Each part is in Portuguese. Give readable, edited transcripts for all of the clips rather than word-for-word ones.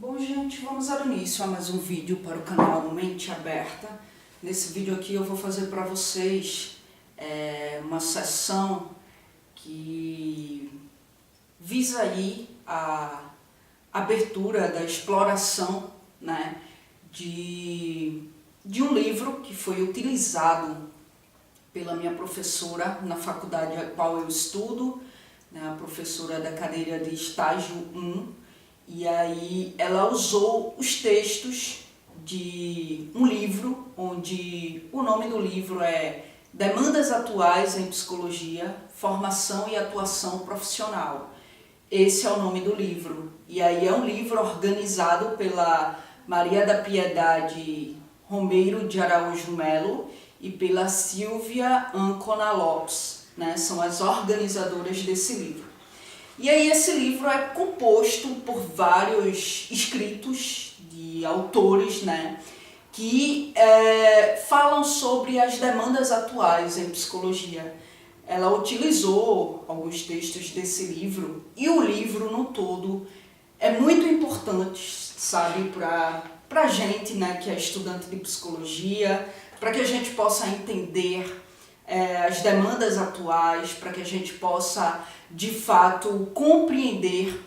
Bom, gente, vamos dar início a mais um vídeo para o canal Mente Aberta. Nesse vídeo aqui eu vou fazer para vocês uma sessão que visa aí a abertura da exploração, né, de um livro que foi utilizado pela minha professora na faculdade a qual eu estudo, né, a professora da cadeira de estágio 1. E aí ela usou os textos de um livro, onde o nome do livro é Demandas Atuais em Psicologia, Formação e Atuação Profissional. Esse é o nome do livro. E aí é um livro organizado pela Maria da Piedade Romeiro de Araújo Melo e pela Silvia Ancona Lopes, né? São as organizadoras desse livro. E aí esse livro é composto por vários escritos de autores, né, que falam sobre as demandas atuais em psicologia. Ela utilizou alguns textos desse livro e o livro no todo é muito importante, sabe, para a gente, né, que é estudante de psicologia, para que a gente possa entender as demandas atuais, para que a gente possa, de fato, compreender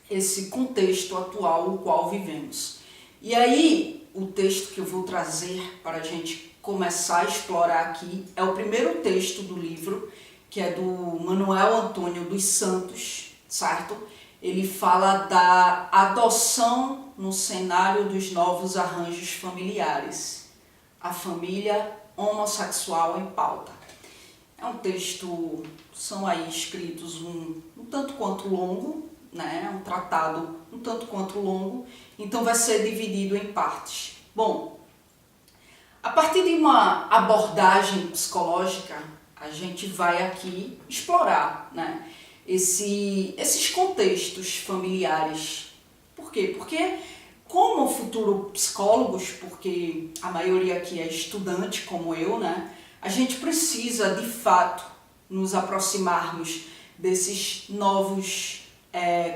esse contexto atual o qual vivemos. E aí, o texto que eu vou trazer para a gente começar a explorar aqui é o primeiro texto do livro, que é do Manuel Antônio dos Santos, certo? Ele fala da adoção no cenário dos novos arranjos familiares. A família homossexual em pauta. É um texto, são aí escritos um tanto quanto longo, né? Um tratado um tanto quanto longo, então vai ser dividido em partes. Bom, a partir de uma abordagem psicológica, a gente vai aqui explorar, né, esses contextos familiares. Por quê? Porque como futuro psicólogos, porque a maioria aqui é estudante como eu, né, a gente precisa de fato nos aproximarmos desses novos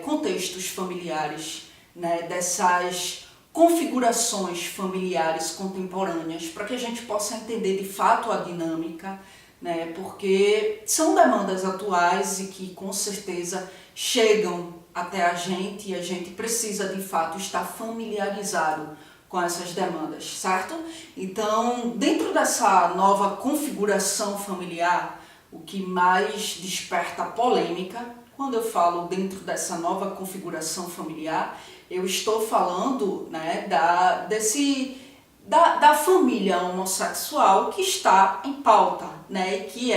contextos familiares, né, dessas configurações familiares contemporâneas, para que a gente possa entender de fato a dinâmica, né, porque são demandas atuais e que com certeza chegam até a gente e a gente precisa de fato estar familiarizado com essas demandas, certo? Então, dentro dessa nova configuração familiar, o que mais desperta polêmica, quando eu falo dentro dessa nova configuração familiar, eu estou falando, né, da família homossexual que está em pauta, né, e que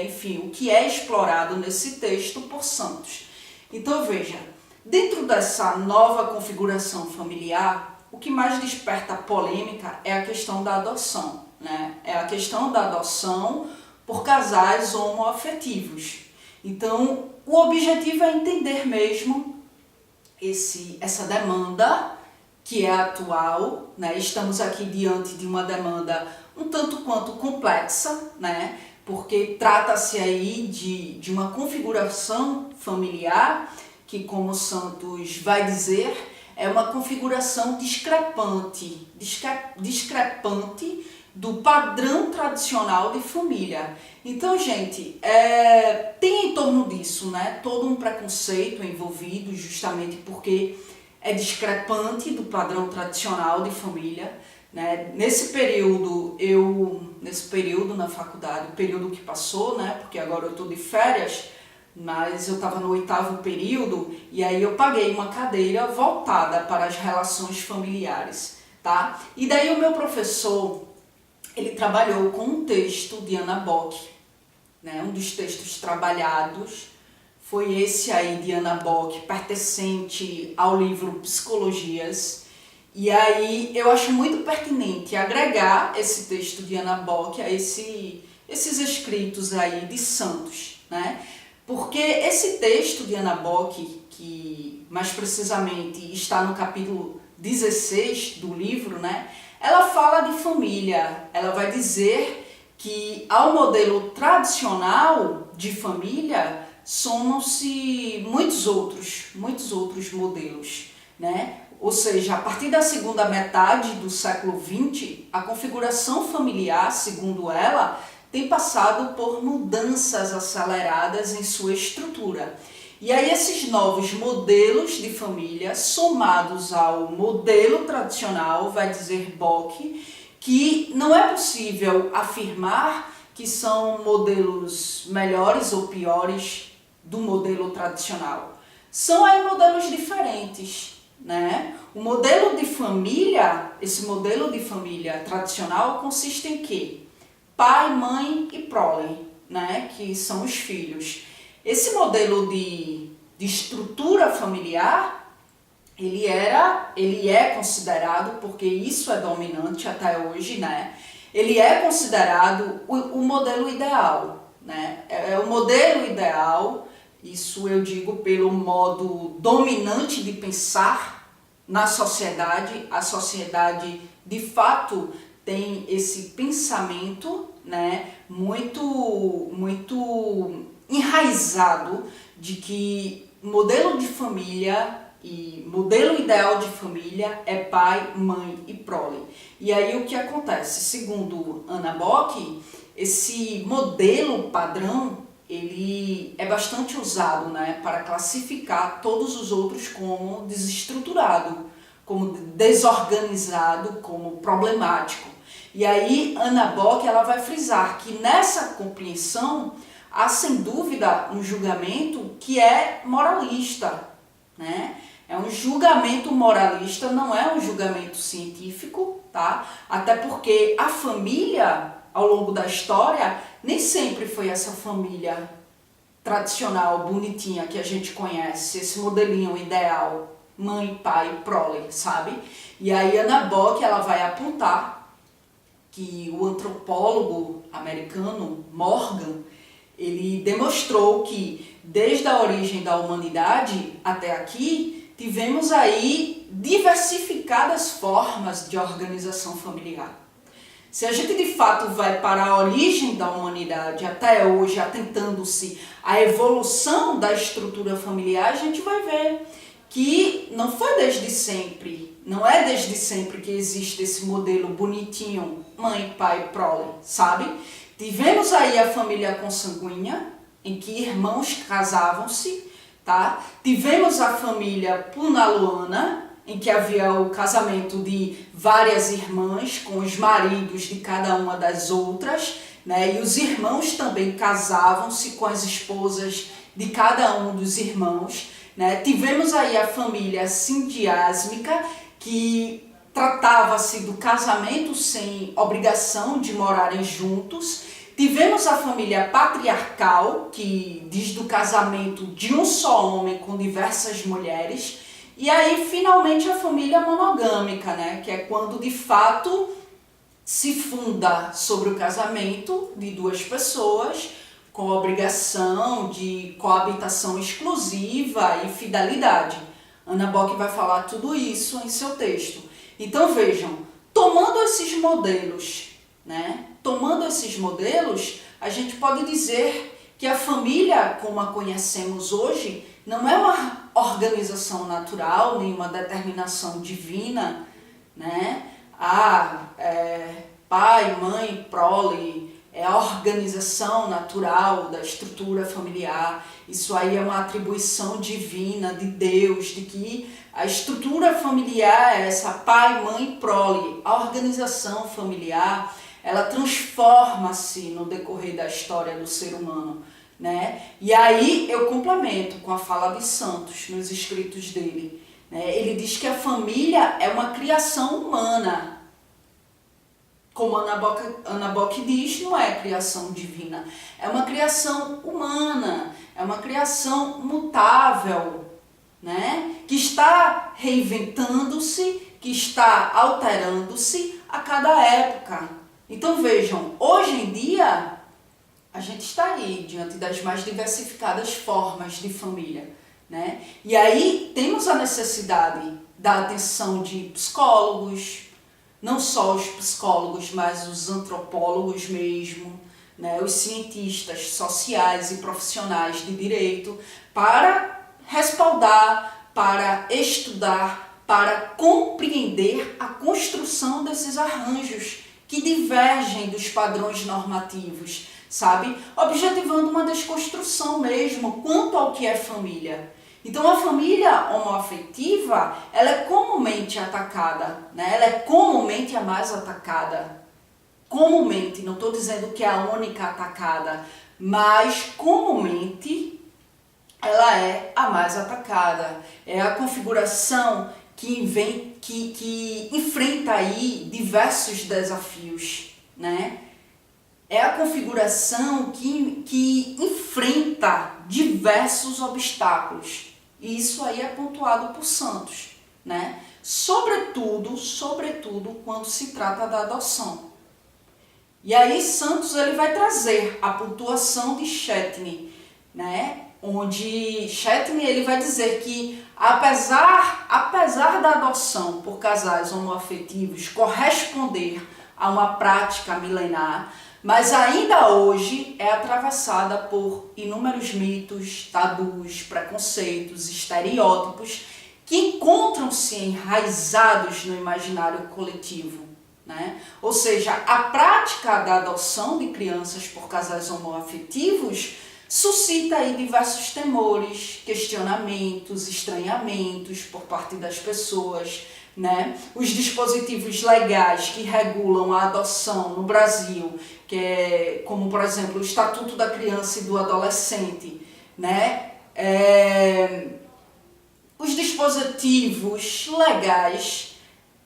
enfim, o que é explorado nesse texto por Santos. Então veja, dentro dessa nova configuração familiar, o que mais desperta polêmica é a questão da adoção, né? É a questão da adoção por casais homoafetivos. Então, o objetivo é entender mesmo essa demanda que é atual, né? Estamos aqui diante de uma demanda um tanto quanto complexa, né? Porque trata-se aí de uma configuração familiar que, como Santos vai dizer, é uma configuração discrepante do padrão tradicional de família. Então, gente, tem em torno disso, né, todo um preconceito envolvido, justamente porque é discrepante do padrão tradicional de família, né? Nesse período na faculdade, o período que passou, né, porque agora eu estou de férias, mas eu estava no 8º período e aí eu paguei uma cadeira voltada para as relações familiares, tá? E daí o meu professor, ele trabalhou com um texto de Anna Bock, né? Um dos textos trabalhados foi esse aí de Anna Bock, pertencente ao livro Psicologias. E aí eu acho muito pertinente agregar esse texto de Anna Bock a esses escritos aí de Santos, né? Porque esse texto de Anna Bock, que mais precisamente está no capítulo 16 do livro, né? Ela fala de família, ela vai dizer que ao modelo tradicional de família somam-se muitos outros modelos, né? Ou seja, a partir da segunda metade do século XX, a configuração familiar, segundo ela, tem passado por mudanças aceleradas em sua estrutura. E aí esses novos modelos de família, somados ao modelo tradicional, vai dizer Bock, que não é possível afirmar que são modelos melhores ou piores do modelo tradicional. São aí modelos diferentes, né? O modelo de família, esse modelo de família tradicional consiste em quê? Pai, mãe e prole, né? Que são os filhos. Esse modelo de estrutura familiar, ele é considerado, porque isso é dominante até hoje, né? Ele é considerado o modelo ideal, né? É o modelo ideal, isso eu digo pelo modo dominante de pensar na sociedade. A sociedade, de fato, tem esse pensamento, né, muito enraizado de que modelo de família e modelo ideal de família é pai, mãe e prole. E aí o que acontece? Segundo Anna Bock, esse modelo padrão, ele é bastante usado, né, para classificar todos os outros como desestruturado, como desorganizado, como problemático. E aí Anna Bock, ela vai frisar que nessa compreensão há sem dúvida um julgamento que é moralista, né? É um julgamento moralista, não é um julgamento científico, tá? Até porque a família, ao longo da história, nem sempre foi essa família tradicional, bonitinha, que a gente conhece, esse modelinho ideal, mãe, pai, prole, sabe? E aí Anna Bock, ela vai apontar que o antropólogo americano Morgan, ele demonstrou que desde a origem da humanidade até aqui, tivemos aí diversificadas formas de organização familiar. Se a gente de fato vai para a origem da humanidade até hoje, atentando-se à evolução da estrutura familiar, a gente vai ver que não foi desde sempre, não é desde sempre que existe esse modelo bonitinho, mãe, pai, prole, sabe? Tivemos aí a família consanguínea, em que irmãos casavam-se, tá? Tivemos a família punaluana, em que havia o casamento de várias irmãs com os maridos de cada uma das outras, né? E os irmãos também casavam-se com as esposas de cada um dos irmãos, né? Tivemos aí a família sindiásmica, que tratava-se do casamento sem obrigação de morarem juntos. Tivemos a família patriarcal, que diz do casamento de um só homem com diversas mulheres. E aí, finalmente, a família monogâmica, né? Que é quando, de fato, se funda sobre o casamento de duas pessoas, com obrigação de coabitação exclusiva e fidelidade. Anna Bock vai falar tudo isso em seu texto. Então, vejam, tomando esses modelos, né? Tomando esses modelos, a gente pode dizer que a família, como a conhecemos hoje, não é uma organização natural, nem uma determinação divina, né? Pai, mãe, prole, é a organização natural da estrutura familiar. Isso aí é uma atribuição divina de Deus, de que a estrutura familiar é essa pai, mãe, prole. A organização familiar, ela transforma-se no decorrer da história do ser humano, né? E aí eu complemento com a fala de Santos nos escritos dele, né? Ele diz que a família é uma criação humana. Como Anna Bock diz, não é criação divina, é uma criação humana, é uma criação mutável, né? Que está reinventando-se, que está alterando-se a cada época. Então vejam, hoje em dia a gente está aí diante das mais diversificadas formas de família, né? E aí temos a necessidade da atenção de psicólogos, não só os psicólogos, mas os antropólogos mesmo, né? Os cientistas sociais e profissionais de direito, para respaldar, para estudar para compreender a construção desses arranjos que divergem dos padrões normativos, sabe? Objetivando uma desconstrução mesmo quanto ao que é família. Então a família homoafetiva, ela é comumente atacada, né? Ela é comumente a mais atacada. Comumente, não estou dizendo que é a única atacada, mas comumente ela é a mais atacada. É a configuração que enfrenta aí diversos desafios, né? É a configuração que enfrenta diversos obstáculos. E isso aí é pontuado por Santos, né? Sobretudo quando se trata da adoção. E aí Santos ele vai trazer a pontuação de Chetney, né? Onde Chetney ele vai dizer que apesar da adoção por casais homoafetivos corresponder a uma prática milenar, mas ainda hoje é atravessada por inúmeros mitos, tabus, preconceitos, estereótipos que encontram-se enraizados no imaginário coletivo, né? Ou seja, a prática da adoção de crianças por casais homoafetivos suscita aí diversos temores, questionamentos, estranhamentos por parte das pessoas, né? Os dispositivos legais que regulam a adoção no Brasil, que é, como por exemplo o Estatuto da Criança e do Adolescente, né? Os dispositivos legais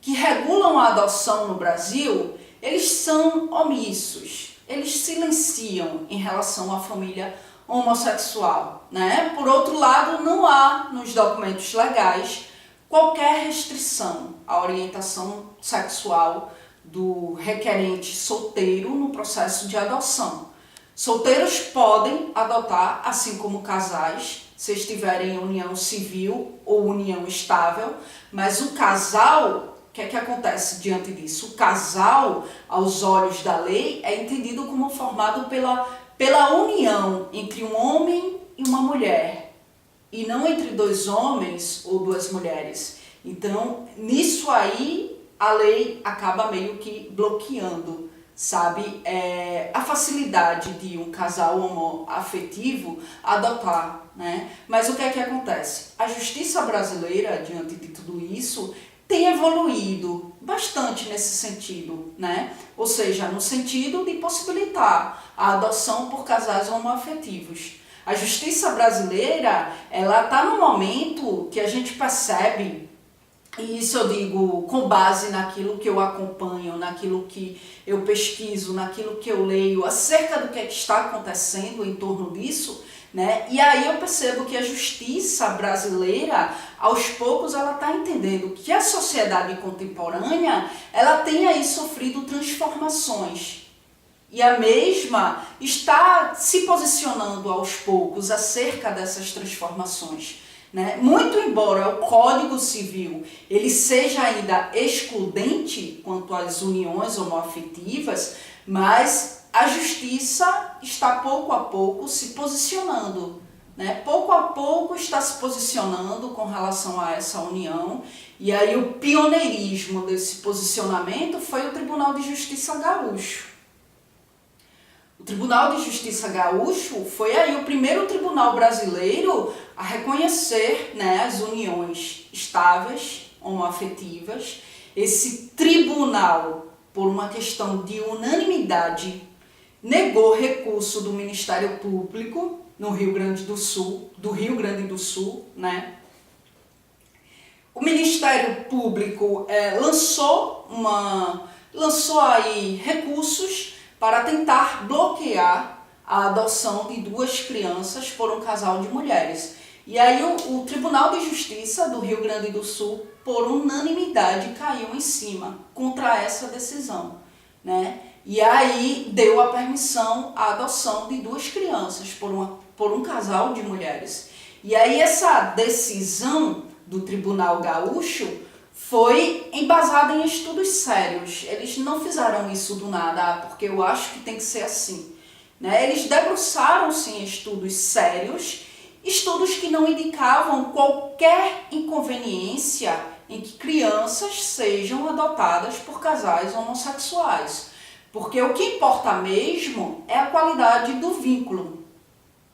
que regulam a adoção no Brasil, eles são omissos, eles silenciam em relação à família homossexual, né? Por outro lado, não há nos documentos legais qualquer restrição à orientação sexual do requerente solteiro no processo de adoção. Solteiros podem adotar, assim como casais, se estiverem em união civil ou união estável, mas o casal, o que é que acontece diante disso? O casal, aos olhos da lei, é entendido como formado pela união entre um homem e uma mulher, e não entre dois homens ou duas mulheres. Então, nisso aí, a lei acaba meio que bloqueando, sabe, a facilidade de um casal homoafetivo adotar, né? Mas o que é que acontece? A justiça brasileira, diante de tudo isso, tem evoluído bastante nesse sentido, né? Ou seja, no sentido de possibilitar a adoção por casais homoafetivos. A justiça brasileira, ela está no momento que a gente percebe, e isso eu digo com base naquilo que eu acompanho, naquilo que eu pesquiso, naquilo que eu leio acerca do que é que está acontecendo em torno disso, né? E aí eu percebo que a justiça brasileira, aos poucos, ela está entendendo que a sociedade contemporânea, ela tem aí sofrido transformações. E a mesma está se posicionando aos poucos acerca dessas transformações, né? Muito embora o Código Civil ele seja ainda excludente quanto às uniões homoafetivas, mas a justiça está pouco a pouco se posicionando, né? Pouco a pouco está se posicionando com relação a essa união, e aí o pioneirismo desse posicionamento foi o Tribunal de Justiça Gaúcho. O Tribunal de Justiça Gaúcho foi aí o primeiro tribunal brasileiro a reconhecer, né, as uniões estáveis, homoafetivas. Esse tribunal, por uma questão de unanimidade, negou recurso do Ministério Público no Rio Grande do Sul, né? O Ministério Público lançou aí recursos para tentar bloquear a adoção de duas crianças por um casal de mulheres. E aí o Tribunal de Justiça do Rio Grande do Sul, por unanimidade, caiu em cima contra essa decisão, né? E aí deu a permissão à adoção de duas crianças por um casal de mulheres. E aí essa decisão do Tribunal Gaúcho foi embasada em estudos sérios. Eles não fizeram isso do nada, porque eu acho que tem que ser assim, né? Eles debruçaram-se em estudos sérios estudos que não indicavam qualquer inconveniência em que crianças sejam adotadas por casais homossexuais. Porque o que importa mesmo é a qualidade do vínculo,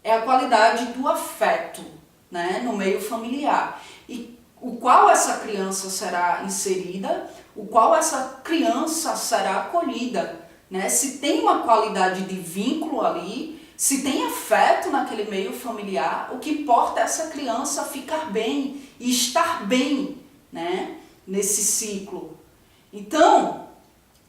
é a qualidade do afeto, né, no meio familiar. E o qual essa criança será inserida, o qual essa criança será acolhida, né? Se tem uma qualidade de vínculo ali, se tem afeto naquele meio familiar, o que importa é essa criança ficar bem e estar bem, né, nesse ciclo. Então,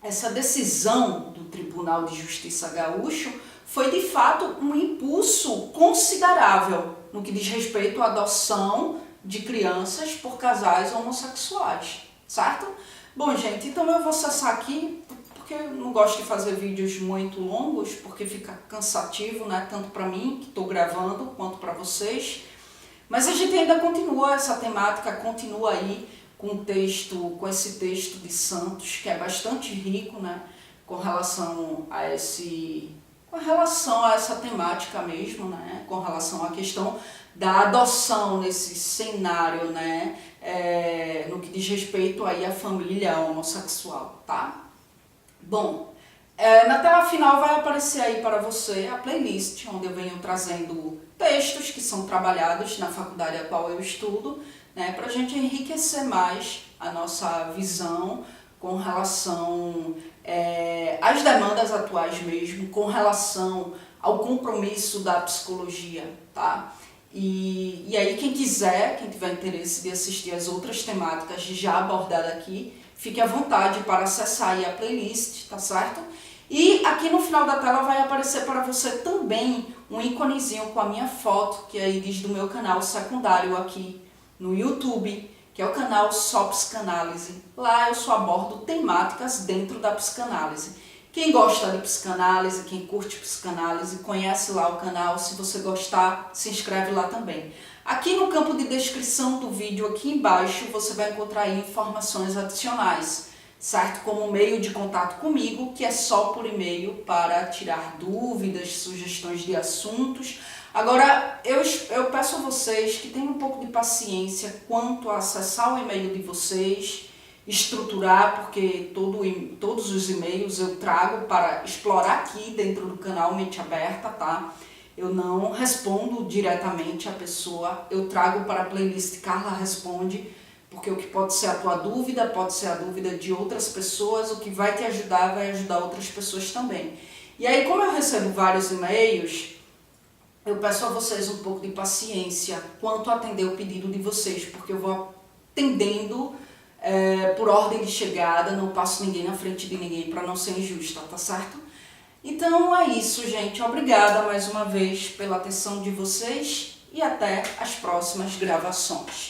essa decisão do Tribunal de Justiça Gaúcho foi de fato um impulso considerável no que diz respeito à adoção de crianças por casais homossexuais, certo? Bom, gente, então eu vou cessar aqui, porque eu não gosto de fazer vídeos muito longos, porque fica cansativo, né? Tanto para mim, que estou gravando, quanto para vocês. Mas a gente ainda continua essa temática, continua aí com esse texto de Santos, que é bastante rico, né? Com relação a essa temática mesmo, né? Com relação à questão da adoção nesse cenário, né? No que diz respeito aí à família homossexual, tá? Bom, na tela final vai aparecer aí para você a playlist, onde eu venho trazendo textos que são trabalhados na faculdade a qual eu estudo, né? Para a gente enriquecer mais a nossa visão com relação às demandas atuais mesmo, com relação ao compromisso da psicologia, tá? E aí quem tiver interesse de assistir as outras temáticas já abordadas aqui, fique à vontade para acessar aí a playlist, tá certo? E aqui no final da tela vai aparecer para você também um íconezinho com a minha foto, que aí diz do meu canal secundário aqui no YouTube, que é o canal Só Psicanálise. Lá eu só abordo temáticas dentro da psicanálise. Quem gosta de psicanálise, quem curte psicanálise, conhece lá o canal. Se você gostar, se inscreve lá também. Aqui no campo de descrição do vídeo, aqui embaixo, você vai encontrar aí informações adicionais, certo? Como meio de contato comigo, que é só por e-mail para tirar dúvidas, sugestões de assuntos. Agora, eu peço a vocês que tenham um pouco de paciência quanto a acessar o e-mail de vocês, estruturar, porque todos os e-mails eu trago para explorar aqui dentro do canal Mente Aberta, tá? Eu não respondo diretamente a pessoa, eu trago para a playlist Carla Responde, porque o que pode ser a tua dúvida, pode ser a dúvida de outras pessoas, o que vai te ajudar, vai ajudar outras pessoas também. E aí, como eu recebo vários e-mails, eu peço a vocês um pouco de paciência quanto a atender o pedido de vocês, porque eu vou atendendo por ordem de chegada, não passo ninguém na frente de ninguém para não ser injusta, tá certo? Então é isso, gente. Obrigada mais uma vez pela atenção de vocês e até as próximas gravações.